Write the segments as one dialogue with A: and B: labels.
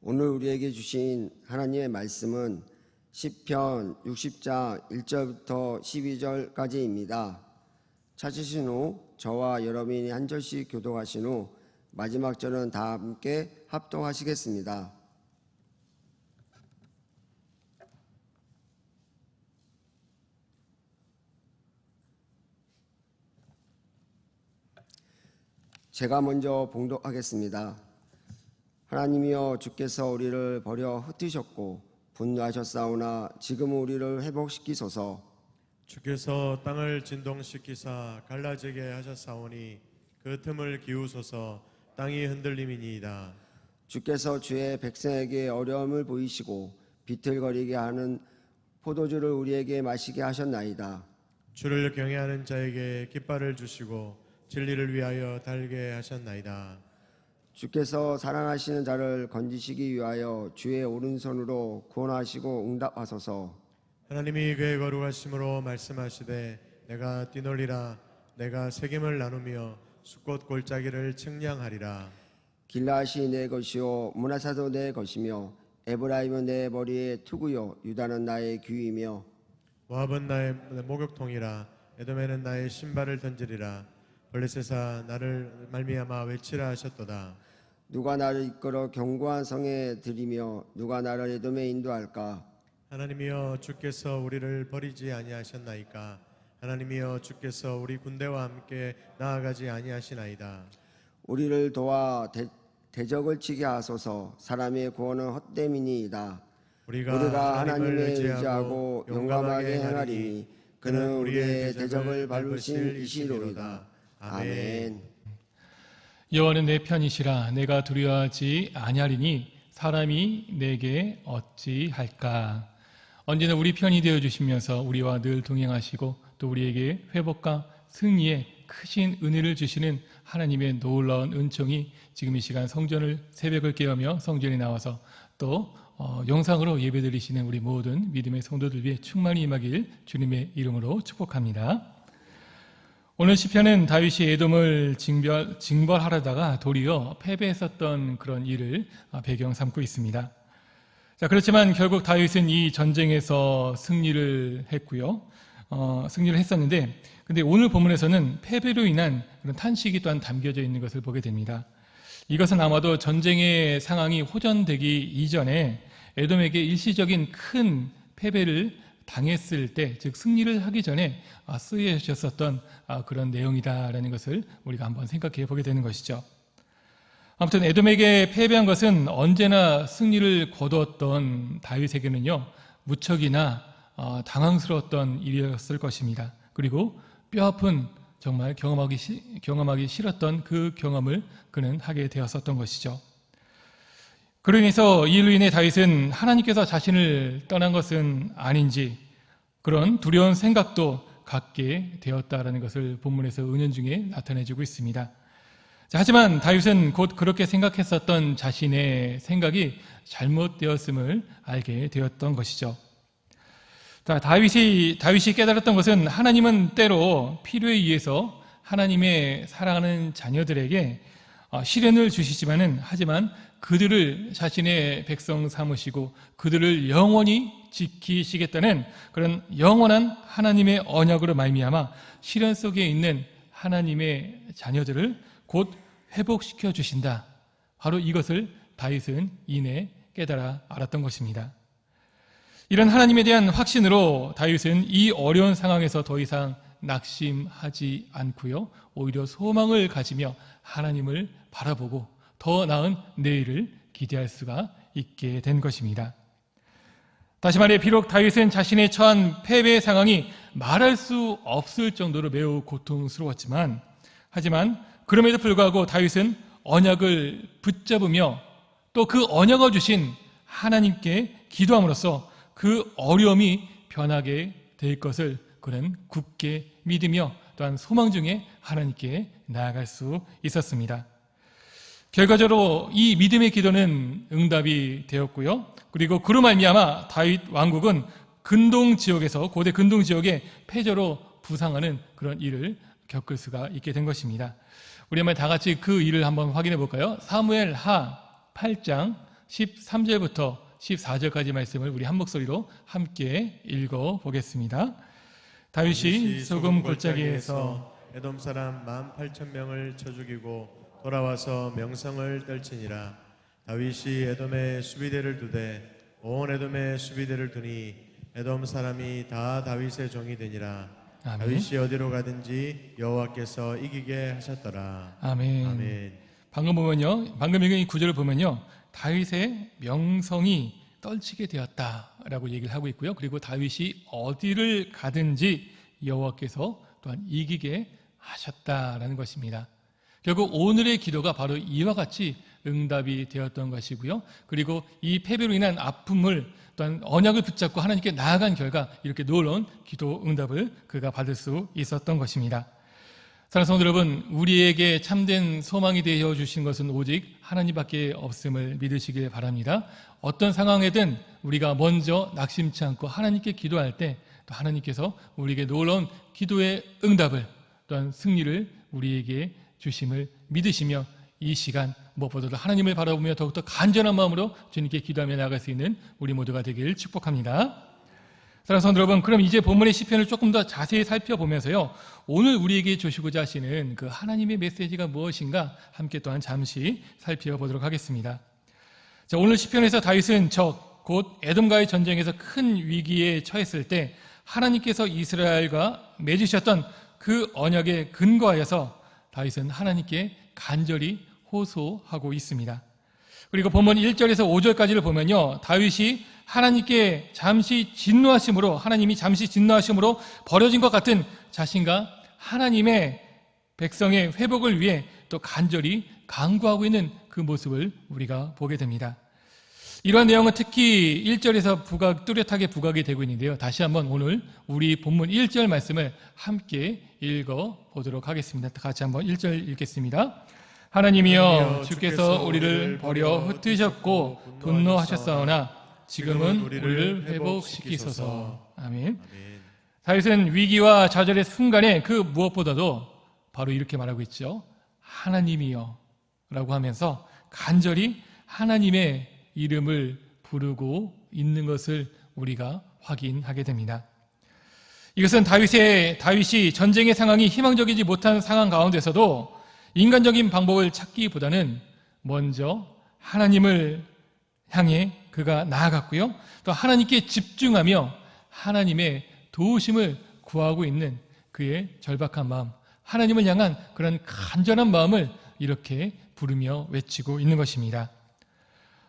A: 오늘 우리에게 주신 하나님의 말씀은 시편 60장 1절부터 12절까지입니다. 찾으신 후 저와 여러분이 한 절씩 교독하신 후 마지막 절은 다 함께 합독하시겠습니다. 제가 먼저 봉독하겠습니다. 하나님이여, 주께서 우리를 버려 흩으셨고 분노하셨사오나 지금은 우리를 회복시키소서.
B: 주께서 땅을 진동시키사 갈라지게 하셨사오니 그 틈을 기우소서. 땅이 흔들림이니이다.
A: 주께서 주의 백성에게 어려움을 보이시고 비틀거리게 하는 포도주를 우리에게 마시게 하셨나이다.
B: 주를 경외하는 자에게 깃발을 주시고 진리를 위하여 달게 하셨나이다.
A: 주께서 사랑하시는 자를 건지시기 위하여 주의 오른손으로 구원하시고 응답하소서.
B: 하나님이 그의 거룩하심으로 말씀하시되 내가 뛰놀리라. 내가 책임을 나누며 숫꽃 골짜기를 측량하리라.
A: 길라앗이 내 것이요 므낫사도 내 것이며 에브라임은 내 머리의 투구요 유다는 나의 귀이며
B: 모압은 나의 목욕통이라. 에돔에는 나의 신발을 던지리라. 블레셋아, 나를 말미암아 외치라 하셨도다.
A: 누가 나를 이끌어 견고한 성에 들이며 누가 나를 에돔에 인도할까?
B: 하나님이여, 주께서 우리를 버리지 아니하셨나이까? 하나님이여, 주께서 우리 군대와 함께 나아가지 아니하시나이다.
A: 우리를 도와 대적을 치게 하소서. 사람의 구원은 헛됨이니이다. 우리가 하나님을 의지하고 용감하게 행하리니 그는 우리의 대적을 밟으신 이시로이다. 아멘.
C: 여호와는 내 편이시라. 내가 두려워하지 아니하리니 사람이 내게 어찌할까. 언제나 우리 편이 되어주시면서 우리와 늘 동행하시고 또 우리에게 회복과 승리의 크신 은혜를 주시는 하나님의 놀라운 은총이 지금 이 시간 성전을 새벽을 깨우며 성전에 나와서 또 영상으로 예배드리시는 우리 모든 믿음의 성도들 위해 충만히 임하길 주님의 이름으로 축복합니다. 오늘 시편은 다윗이 에돔을 징벌하려다가 도리어 패배했었던 그런 일을 배경 삼고 있습니다. 자, 그렇지만 결국 다윗은 이 전쟁에서 승리를 했고요. 승리를 했었는데, 근데 오늘 본문에서는 패배로 인한 그런 탄식이 또한 담겨져 있는 것을 보게 됩니다. 이것은 아마도 전쟁의 상황이 호전되기 이전에 에돔에게 일시적인 큰 패배를 당했을 때, 즉 승리를 하기 전에 쓰여졌었던 그런 내용이다라는 것을 우리가 한번 생각해 보게 되는 것이죠. 아무튼 에돔에게 패배한 것은 언제나 승리를 거두었던 다윗에게는요, 무척이나 당황스러웠던 일이었을 것입니다. 그리고 뼈아픈 정말 경험하기 싫었던 그 경험을 그는 하게 되었었던 것이죠. 그로 인해서 이 일로 인해 다윗은 하나님께서 자신을 떠난 것은 아닌지 그런 두려운 생각도 갖게 되었다라는 것을 본문에서 은연중에 나타내주고 있습니다. 자, 하지만 다윗은 곧 그렇게 생각했었던 자신의 생각이 잘못되었음을 알게 되었던 것이죠. 자, 다윗이 깨달았던 것은 하나님은 때로 필요에 의해서 하나님의 사랑하는 자녀들에게 시련을 주시지만은 하지만 그들을 자신의 백성 삼으시고 그들을 영원히 지키시겠다는 그런 영원한 하나님의 언약으로 말미암아 시련 속에 있는 하나님의 자녀들을 곧 회복시켜 주신다. 바로 이것을 다윗은 이내 깨달아 알았던 것입니다. 이런 하나님에 대한 확신으로 다윗은 이 어려운 상황에서 더 이상 낙심하지 않고요, 오히려 소망을 가지며 하나님을 바라보고 더 나은 내일을 기대할 수가 있게 된 것입니다. 다시 말해, 비록 다윗은 자신의 처한 패배 상황이 말할 수 없을 정도로 매우 고통스러웠지만, 하지만 그럼에도 불구하고 다윗은 언약을 붙잡으며 또 그 언약을 주신 하나님께 기도함으로써 그 어려움이 변하게 될 것을 그는 굳게 믿으며 또한 소망 중에 하나님께 나아갈 수 있었습니다. 결과적으로 이 믿음의 기도는 응답이 되었고요. 그리고 그로 말미암아 다윗 왕국은 고대 근동 지역의 패저로 부상하는 그런 일을 겪을 수가 있게 된 것입니다. 우리 한번 다 같이 그 일을 한번 확인해 볼까요? 사무엘하 8장 13절부터 14절까지 말씀을 우리 한 목소리로 함께 읽어 보겠습니다. 다윗이 소금 골짜기에서
B: 에돔 사람 18,000명을 쳐 죽이고 돌아와서 명성을 떨치니라. 다윗이 에돔에 수비대를 두되 온 에돔에 수비대를 두니 에돔 사람이 다 다윗의 종이 되니라.
C: 아멘.
B: 다윗이 어디로 가든지 여호와께서 이기게 하셨더라.
C: 아멘.
B: 아멘.
C: 방금 보면요, 방금 읽은 이 구절을 보면요, 다윗의 명성이 떨치게 되었다라고 얘기를 하고 있고요. 그리고 다윗이 어디를 가든지 여호와께서 또한 이기게 하셨다라는 것입니다. 결국 오늘의 기도가 바로 이와 같이 응답이 되었던 것이고요. 그리고 이 패배로 인한 아픔을 또한 언약을 붙잡고 하나님께 나아간 결과 이렇게 놀라운 기도 응답을 그가 받을 수 있었던 것입니다. 사랑하는 성도 여러분, 우리에게 참된 소망이 되어 주신 것은 오직 하나님밖에 없음을 믿으시길 바랍니다. 어떤 상황에든 우리가 먼저 낙심치 않고 하나님께 기도할 때 또 하나님께서 우리에게 놀라운 기도의 응답을 또한 승리를 우리에게 주심을 믿으시며 이 시간 무엇보다도 하나님을 바라보며 더욱더 간절한 마음으로 주님께 기도하며 나아갈 수 있는 우리 모두가 되길 축복합니다. 사랑하는 성도 여러분, 그럼 이제 본문의 시편을 조금 더 자세히 살펴보면서요, 오늘 우리에게 주시고자 하시는 그 하나님의 메시지가 무엇인가 함께 또한 잠시 살펴보도록 하겠습니다. 자, 오늘 시편에서 다윗은 곧 에돔과의 전쟁에서 큰 위기에 처했을 때 하나님께서 이스라엘과 맺으셨던 그 언약에 근거하여서 다윗은 하나님께 간절히 호소하고 있습니다. 그리고 본문 1절에서 5절까지를 보면요, 다윗이 하나님께 하나님이 잠시 진노하심으로 버려진 것 같은 자신과 하나님의 백성의 회복을 위해 또 간절히 간구하고 있는 그 모습을 우리가 보게 됩니다. 이러한 내용은 특히 1절에서 뚜렷하게 부각이 되고 있는데요. 다시 한번 오늘 우리 본문 1절 말씀을 함께 읽어보도록 하겠습니다. 같이 한번 1절 읽겠습니다. 하나님이여, 주께서 우리를 버려 흩으셨고 분노하셨사오나 지금은 우리를 회복시키소서. 아멘. 다윗은 위기와 좌절의 순간에 그 무엇보다도 바로 이렇게 말하고 있죠. 하나님이여 라고 하면서 간절히 하나님의 이름을 부르고 있는 것을 우리가 확인하게 됩니다. 이것은 다윗이 전쟁의 상황이 희망적이지 못한 상황 가운데서도 인간적인 방법을 찾기보다는 먼저 하나님을 향해 그가 나아갔고요. 또 하나님께 집중하며 하나님의 도우심을 구하고 있는 그의 절박한 마음, 하나님을 향한 그런 간절한 마음을 이렇게 부르며 외치고 있는 것입니다.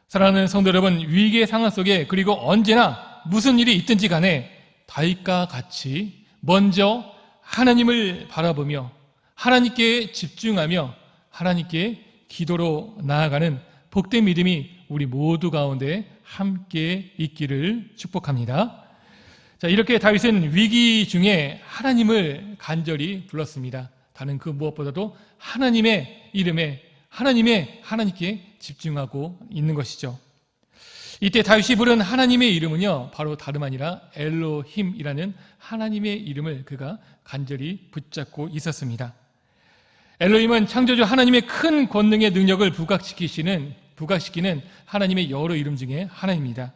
C: 사랑하는 성도 여러분, 위기의 상황 속에 그리고 언제나 무슨 일이 있든지 간에 다윗과 같이 먼저 하나님을 바라보며 하나님께 집중하며 하나님께 기도로 나아가는 복된 믿음이 우리 모두 가운데 함께 있기를 축복합니다. 자, 이렇게 다윗은 위기 중에 하나님을 간절히 불렀습니다. 다른 그 무엇보다도 하나님의 이름에 하나님께 집중하고 있는 것이죠. 이때 다윗이 부른 하나님의 이름은요, 바로 다름 아니라 엘로힘이라는 하나님의 이름을 그가 간절히 붙잡고 있었습니다. 엘로힘은 창조주 하나님의 큰 권능의 능력을 부각시키는 하나님의 여러 이름 중에 하나입니다.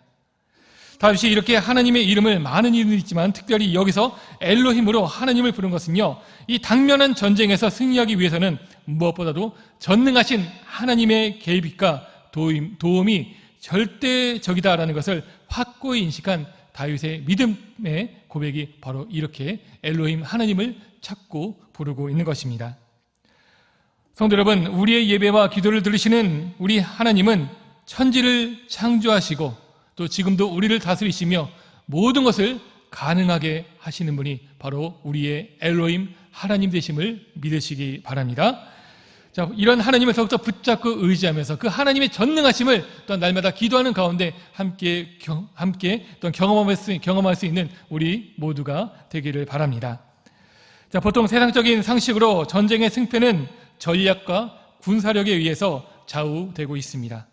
C: 다윗이 이렇게 하나님의 이름을, 많은 이름이 있지만 특별히 여기서 엘로힘으로 하나님을 부른 것은요, 이 당면한 전쟁에서 승리하기 위해서는 무엇보다도 전능하신 하나님의 계획과 도움이 절대적이다라는 것을 확고히 인식한 다윗의 믿음의 고백이 바로 이렇게 엘로힘 하나님을 찾고 부르고 있는 것입니다. 성도 여러분, 우리의 예배와 기도를 들으시는 우리 하나님은 천지를 창조하시고 또 지금도 우리를 다스리시며 모든 것을 가능하게 하시는 분이 바로 우리의 엘로힘 하나님 되심을 믿으시기 바랍니다. 자, 이런 하나님을 더욱더 붙잡고 의지하면서 그 하나님의 전능하심을 또 날마다 기도하는 가운데 함께 또 경험할 수 있는 우리 모두가 되기를 바랍니다. 자, 보통 세상적인 상식으로 전쟁의 승패는 전략과 군사력에 의해서 좌우되고 있습니다.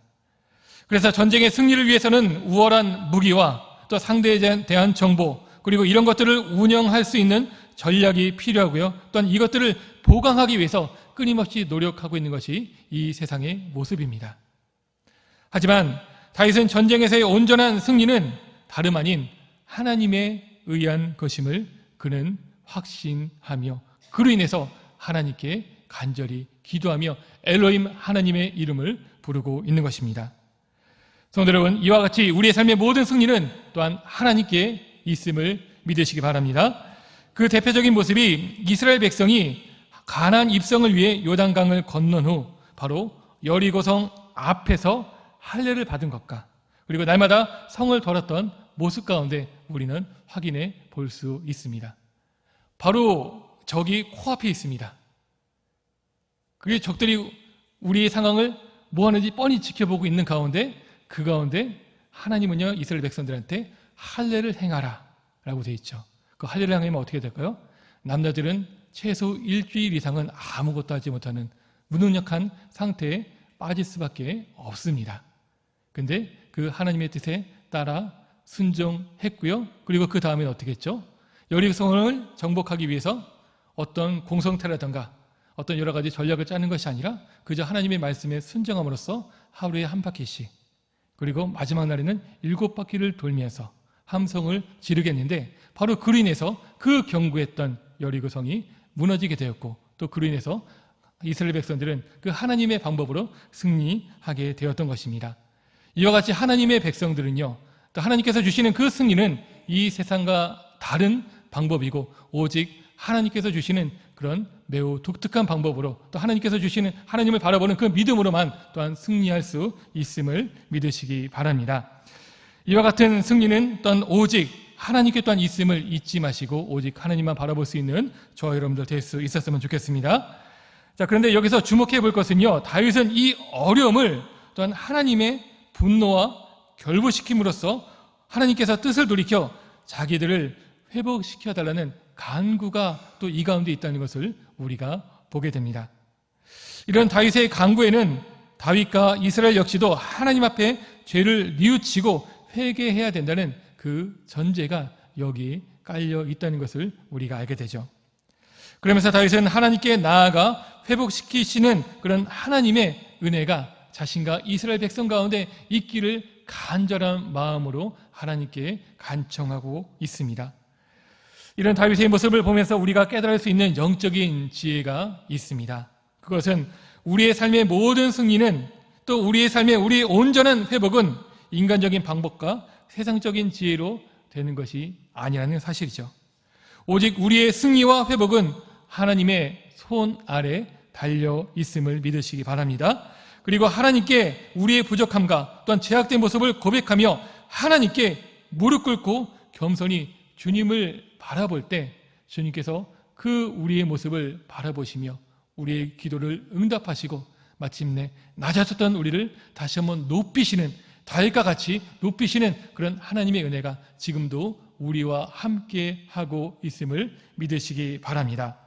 C: 그래서 전쟁의 승리를 위해서는 우월한 무기와 또 상대에 대한 정보, 그리고 이런 것들을 운영할 수 있는 전략이 필요하고요. 또한 이것들을 보강하기 위해서 끊임없이 노력하고 있는 것이 이 세상의 모습입니다. 하지만 다윗은 전쟁에서의 온전한 승리는 다름 아닌 하나님에 의한 것임을 그는 확신하며 그로 인해서 하나님께 간절히 기도하며 엘로힘 하나님의 이름을 부르고 있는 것입니다. 성도 여러분, 이와 같이 우리의 삶의 모든 승리는 또한 하나님께 있음을 믿으시기 바랍니다. 그 대표적인 모습이 이스라엘 백성이 가나안 입성을 위해 요단강을 건넌 후 바로 여리고성 앞에서 할례를 받은 것과 그리고 날마다 성을 돌았던 모습 가운데 우리는 확인해 볼 수 있습니다. 바로 적이 코앞에 있습니다. 그게 적들이 우리의 상황을 뭐 하는지 뻔히 지켜보고 있는 가운데 그 가운데 하나님은요 이스라엘 백성들한테 할례를 행하라 라고 되어 있죠. 그 할례를 행하면 어떻게 될까요? 남자들은 최소 일주일 이상은 아무것도 하지 못하는 무능력한 상태에 빠질 수밖에 없습니다. 근데 그 하나님의 뜻에 따라 순종했고요. 그리고 그 다음에는 어떻게 했죠? 여리고성을 정복하기 위해서 어떤 공성태라든가 어떤 여러 가지 전략을 짜는 것이 아니라 그저 하나님의 말씀에 순종함으로써 하루에 한 바퀴씩 그리고 마지막 날에는 7바퀴를 돌면서 함성을 지르겠는데 바로 그로 인해서 그 견고했던 여리고성이 무너지게 되었고 또 그로 인해서 이스라엘 백성들은 그 하나님의 방법으로 승리하게 되었던 것입니다. 이와 같이 하나님의 백성들은요 또 하나님께서 주시는 그 승리는 이 세상과 다른 방법이고 오직 하나님께서 주시는 그런 매우 독특한 방법으로 또 하나님께서 주시는 하나님을 바라보는 그 믿음으로만 또한 승리할 수 있음을 믿으시기 바랍니다. 이와 같은 승리는 또한 오직 하나님께 또한 있음을 잊지 마시고 오직 하나님만 바라볼 수 있는 저와 여러분들 될 수 있었으면 좋겠습니다. 자, 그런데 여기서 주목해 볼 것은요 다윗은 이 어려움을 또한 하나님의 분노와 결부시킴으로써 하나님께서 뜻을 돌이켜 자기들을 회복시켜달라는 간구가 또 이 가운데 있다는 것을 우리가 보게 됩니다. 이런 다윗의 간구에는 다윗과 이스라엘 역시도 하나님 앞에 죄를 뉘우치고 회개해야 된다는 그 전제가 여기 깔려 있다는 것을 우리가 알게 되죠. 그러면서 다윗은 하나님께 나아가 회복시키시는 그런 하나님의 은혜가 자신과 이스라엘 백성 가운데 있기를 간절한 마음으로 하나님께 간청하고 있습니다. 이런 다윗의 모습을 보면서 우리가 깨달을 수 있는 영적인 지혜가 있습니다. 그것은 우리의 삶의 모든 승리는 또 우리의 삶의 우리의 온전한 회복은 인간적인 방법과 세상적인 지혜로 되는 것이 아니라는 사실이죠. 오직 우리의 승리와 회복은 하나님의 손 아래 달려 있음을 믿으시기 바랍니다. 그리고 하나님께 우리의 부족함과 또한 죄악된 모습을 고백하며 하나님께 무릎 꿇고 겸손히 주님을 바라볼 때 주님께서 그 우리의 모습을 바라보시며 우리의 기도를 응답하시고 마침내 낮아졌던 우리를 다시 한번 높이시는 다윗과 같이 높이시는 그런 하나님의 은혜가 지금도 우리와 함께 하고 있음을 믿으시기 바랍니다.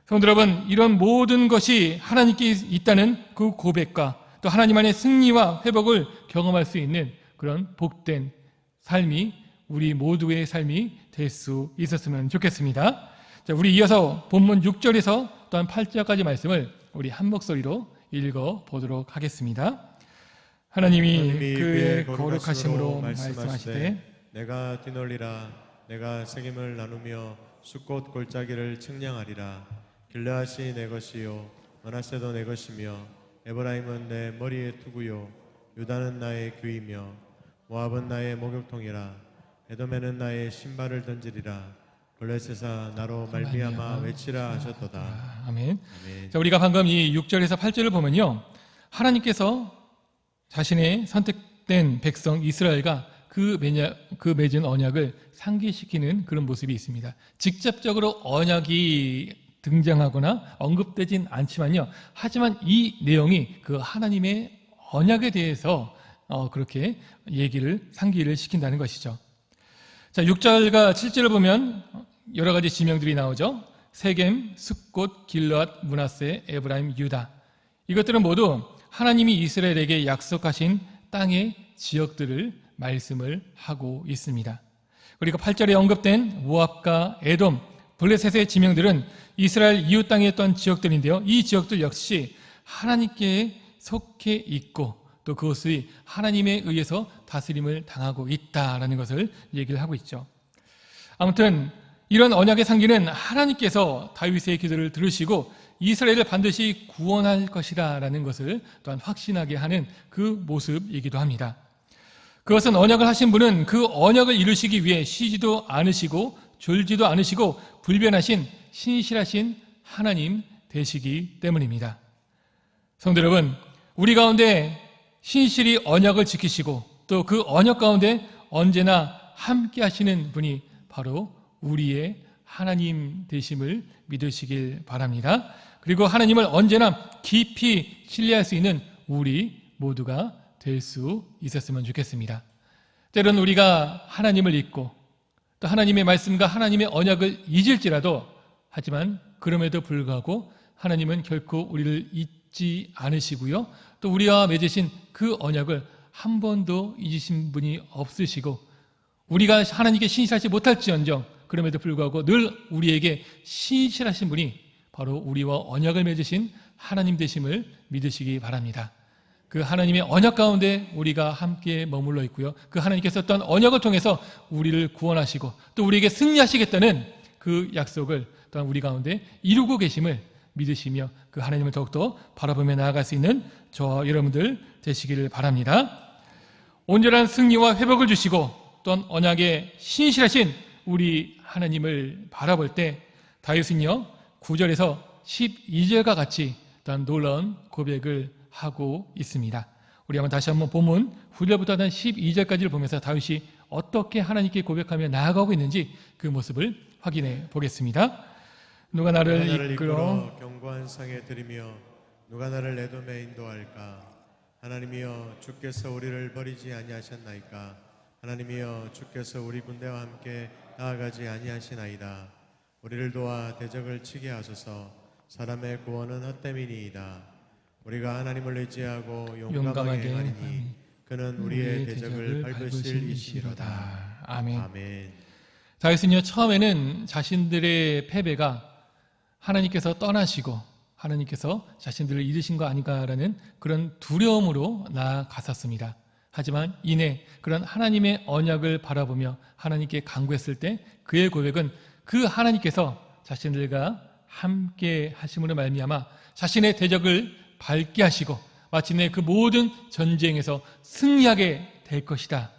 C: 성도 여러분, 이런 모든 것이 하나님께 있다는 그 고백과 또 하나님 안의 승리와 회복을 경험할 수 있는 그런 복된 삶이 우리 모두의 삶이 될 수 있었으면 좋겠습니다. 자, 우리 이어서 본문 6절에서 또한 8절까지 말씀을 우리 한 목소리로 읽어보도록 하겠습니다. 하나님이 그의 거룩하심으로 말씀하시되
B: 내가 뒤놀리라 내가 책임을 나누며 숫꽃 골짜기를 측량하리라. 길르앗이 내 것이요 므낫세도 내 것이며 에브라임은 내 머리의 투구요 유다는 나의 귀이며 모압은 나의 목욕통이라. 에돔에는 나의 신발을 던지리라. 블레셋아 나로 말미암아 외치라 하셨도다.
C: 아멘.
B: 아멘.
C: 자, 우리가 방금 이 6절에서 8절을 보면요 하나님께서 자신의 선택된 백성 이스라엘과 그 맺은 언약을 상기시키는 그런 모습이 있습니다. 직접적으로 언약이 등장하거나 언급되진 않지만요. 하지만 이 내용이 그 하나님의 언약에 대해서 그렇게 상기를 시킨다는 것이죠. 자, 6절과 7절을 보면 여러 가지 지명들이 나오죠. 세겜, 숫꽃, 길르앗, 므낫세, 에브라임, 유다. 이것들은 모두 하나님이 이스라엘에게 약속하신 땅의 지역들을 말씀을 하고 있습니다. 그리고 8절에 언급된 모압과 에돔, 블레셋의 지명들은 이스라엘 이웃 땅에 있던 지역들인데요. 이 지역들 역시 하나님께 속해 있고 또 그것이 하나님에 의해서 다스림을 당하고 있다라는 것을 얘기를 하고 있죠. 아무튼 이런 언약의 상기는 하나님께서 다윗의 기도를 들으시고 이스라엘을 반드시 구원할 것이라는 것을 또한 확신하게 하는 그 모습이기도 합니다. 그것은 언약을 하신 분은 그 언약을 이루시기 위해 쉬지도 않으시고 졸지도 않으시고 불변하신 신실하신 하나님 되시기 때문입니다. 성도 여러분, 우리 가운데 신실히 언약을 지키시고 또 그 언약 가운데 언제나 함께 하시는 분이 바로 우리의 하나님 되심을 믿으시길 바랍니다. 그리고 하나님을 언제나 깊이 신뢰할 수 있는 우리 모두가 될 수 있었으면 좋겠습니다. 때로는 우리가 하나님을 잊고 또 하나님의 말씀과 하나님의 언약을 잊을지라도 하지만 그럼에도 불구하고 하나님은 결코 우리를 잊지 않으시고요. 또 우리와 맺으신 그 언약을 한 번도 잊으신 분이 없으시고 우리가 하나님께 신실하지 못할지언정 그럼에도 불구하고 늘 우리에게 신실하신 분이 바로 우리와 언약을 맺으신 하나님 되심을 믿으시기 바랍니다. 그 하나님의 언약 가운데 우리가 함께 머물러 있고요. 그 하나님께서 어떤 언약을 통해서 우리를 구원하시고 또 우리에게 승리하시겠다는 그 약속을 또한 우리 가운데 이루고 계심을 믿으시며 그 하나님을 더욱더 바라보며 나아갈 수 있는 저와 여러분들 되시기를 바랍니다. 온전한 승리와 회복을 주시고 또한 언약에 신실하신 우리 하나님을 바라볼 때 다윗은요 9절에서 12절과 같이 또한 놀라운 고백을 하고 있습니다. 우리 한번 다시 한번 본문 9절부터 12절까지를 보면서 다윗이 어떻게 하나님께 고백하며 나아가고 있는지 그 모습을 확인해 보겠습니다. 누가 나를 이끌어
B: 견고한 상에 들이며 누가 나를 에돔에 인도할까? 하나님이여 주께서 우리를 버리지 아니하셨나이까? 하나님이여 주께서 우리 군대와 함께 나아가지 아니하시나이다. 우리를 도와 대적을 치게 하소서. 사람의 구원은 헛됨이니이다. 우리가 하나님을 의지하고 용감하게 행하리니 그는 우리의 대적을 밟으실 이시로다.
C: 아멘.
B: 아멘.
C: 다윗은요 처음에는 자신들의 패배가 하나님께서 떠나시고 하나님께서 자신들을 잃으신 거 아닌가라는 그런 두려움으로 나아갔었습니다. 하지만 이내 그런 하나님의 언약을 바라보며 하나님께 간구했을 때 그의 고백은 그 하나님께서 자신들과 함께 하심으로 말미암아 자신의 대적을 밟게 하시고 마침내 그 모든 전쟁에서 승리하게 될 것이다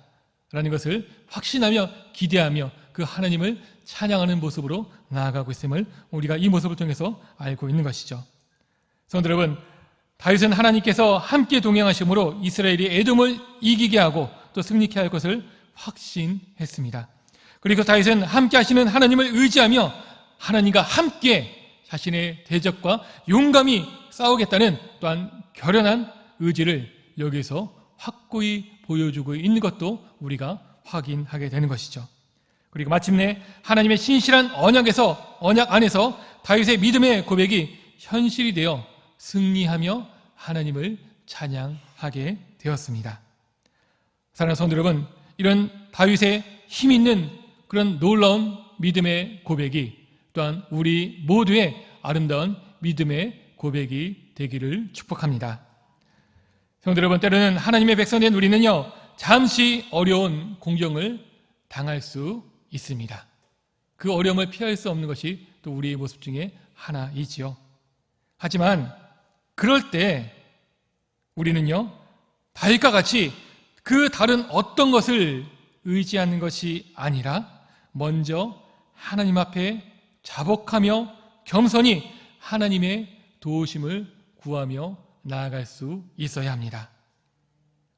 C: 라는 것을 확신하며 기대하며 그 하나님을 찬양하는 모습으로 나아가고 있음을 우리가 이 모습을 통해서 알고 있는 것이죠. 성도 여러분, 다윗은 하나님께서 함께 동행하심으로 이스라엘이 에돔을 이기게 하고 또 승리케 할 것을 확신했습니다. 그리고 다윗은 함께 하시는 하나님을 의지하며 하나님과 함께 자신의 대적과 용감히 싸우겠다는 또한 결연한 의지를 여기서 확고히 보여주고 있는 것도 우리가 확인하게 되는 것이죠. 그리고 마침내 하나님의 신실한 언약 안에서 다윗의 믿음의 고백이 현실이 되어 승리하며 하나님을 찬양하게 되었습니다. 사랑하는 성도 여러분, 이런 다윗의 힘 있는 그런 놀라운 믿음의 고백이 또한 우리 모두의 아름다운 믿음의 고백이 되기를 축복합니다. 성도 여러분, 때로는 하나님의 백성된 우리는요 잠시 어려운 공경을 당할 수 있습니다. 그 어려움을 피할 수 없는 것이 또 우리의 모습 중에 하나이지요. 하지만 그럴 때 우리는요 다윗과 같이 그 다른 어떤 것을 의지하는 것이 아니라 먼저 하나님 앞에 자복하며 겸손히 하나님의 도우심을 구하며 나아갈 수 있어야 합니다.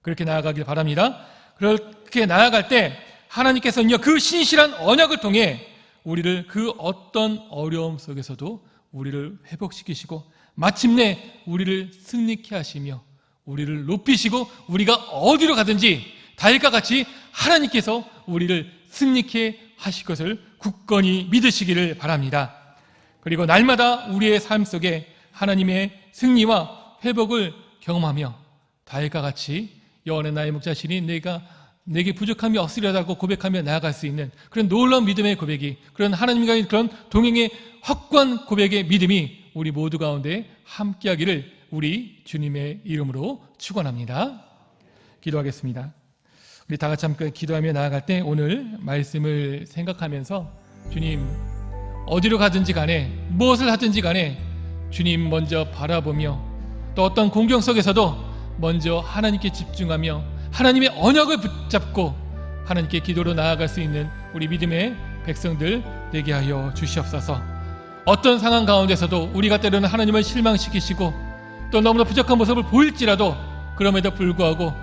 C: 그렇게 나아가길 바랍니다. 그렇게 나아갈 때 하나님께서는요 그 신실한 언약을 통해 우리를 그 어떤 어려움 속에서도 우리를 회복시키시고 마침내 우리를 승리케 하시며 우리를 높이시고 우리가 어디로 가든지 다윗과 같이 하나님께서 우리를 승리케 하실 것을 굳건히 믿으시기를 바랍니다. 그리고 날마다 우리의 삶 속에 하나님의 승리와 회복을 경험하며 다윗과 같이 여호와는 나의 목자시니 내게 부족함이 없으리라고 고백하며 나아갈 수 있는 그런 놀라운 믿음의 고백이, 그런 하나님과의 그런 동행의 확고한 고백의 믿음이 우리 모두 가운데 함께하기를 우리 주님의 이름으로 축원합니다. 기도하겠습니다. 우리 다 같이 함께 기도하며 나아갈 때 오늘 말씀을 생각하면서 주님, 어디로 가든지 간에 무엇을 하든지 간에 주님 먼저 바라보며 또 어떤 공경 속에서도 먼저 하나님께 집중하며 하나님의 언약을 붙잡고 하나님께 기도로 나아갈 수 있는 우리 믿음의 백성들 되게 하여 주시옵소서. 어떤 상황 가운데서도 우리가 때로는 하나님을 실망시키시고 또 너무나 부족한 모습을 보일지라도 그럼에도 불구하고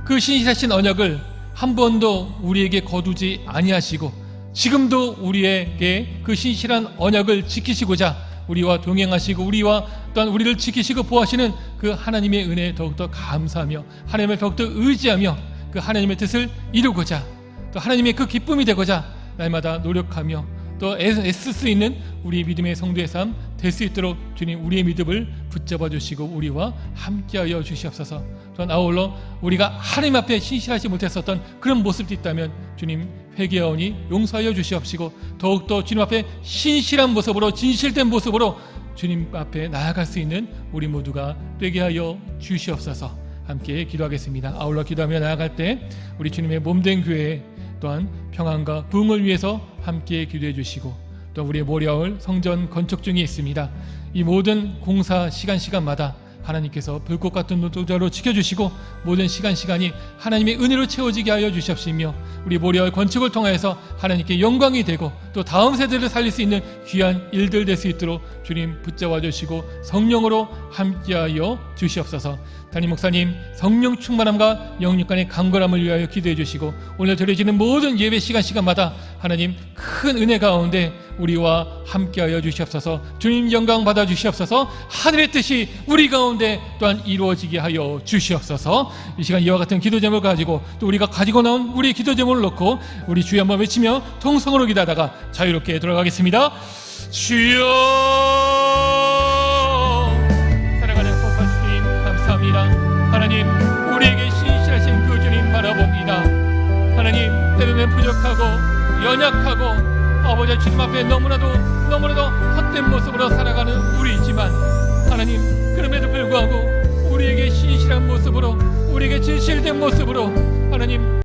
C: 그 신실하신 언약을 한 번도 우리에게 거두지 아니하시고 지금도 우리에게 그 신실한 언약을 지키시고자 우리와 동행하시고 우리와 또한 우리를 지키시고 보호하시는 그 하나님의 은혜에 더욱더 감사하며 하나님을 더욱더 의지하며 그 하나님의 뜻을 이루고자 또 하나님의 그 기쁨이 되고자 날마다 노력하며 또 애쓸 수 있는 우리 믿음의 성도의 삶 될 수 있도록 주님 우리의 믿음을 붙잡아 주시고 우리와 함께하여 주시옵소서. 또한 아울러 우리가 하나님 앞에 신실하지 못했었던 그런 모습도 있다면 주님 회개하오니 용서하여 주시옵시고 더욱더 주님 앞에 신실한 모습으로 진실된 모습으로 주님 앞에 나아갈 수 있는 우리 모두가 되게 하여 주시옵소서. 함께 기도하겠습니다. 아울러 기도하며 나아갈 때 우리 주님의 몸된 교회 또한 평안과 부흥을 위해서 함께 기도해 주시고 또 우리의 모려울 성전 건축 중에 있습니다. 이 모든 공사 시간마다 하나님께서 불꽃 같은 노동자로 지켜주시고 모든 시간이 하나님의 은혜로 채워지게 하여 주시옵시며 우리 모려울 건축을 통하여서 하나님께 영광이 되고 또 다음 세대를 살릴 수 있는 귀한 일들 될 수 있도록 주님 붙잡아 주시고 성령으로 함께하여 주시옵소서. 담임 목사님 성령 충만함과 영육 간의 강건함을 위하여 기도해 주시고 오늘 드려지는 모든 예배 시간마다 하나님 큰 은혜 가운데 우리와 함께하여 주시옵소서. 주님 영광 받아 주시옵소서. 하늘의 뜻이 우리 가운데 또한 이루어지게 하여 주시옵소서. 이 시간 이와 같은 기도 제목을 가지고 또 우리가 가지고 나온 우리 기도 제목을 놓고 우리 주여 한번 외치며 통성으로 기도하다가 자유롭게 돌아가겠습니다. 주여 사랑하는 보사 주님 감사합니다. 하나님 우리에게 신실하신 그 주님 바라봅니다. 하나님 때로는 부족하고 연약하고 아버지 주님 앞에 너무나도 헛된 모습으로 살아가는 우리이지만 하나님 그럼에도 불구하고 우리에게 신실한 모습으로 우리에게 진실된 모습으로 하나님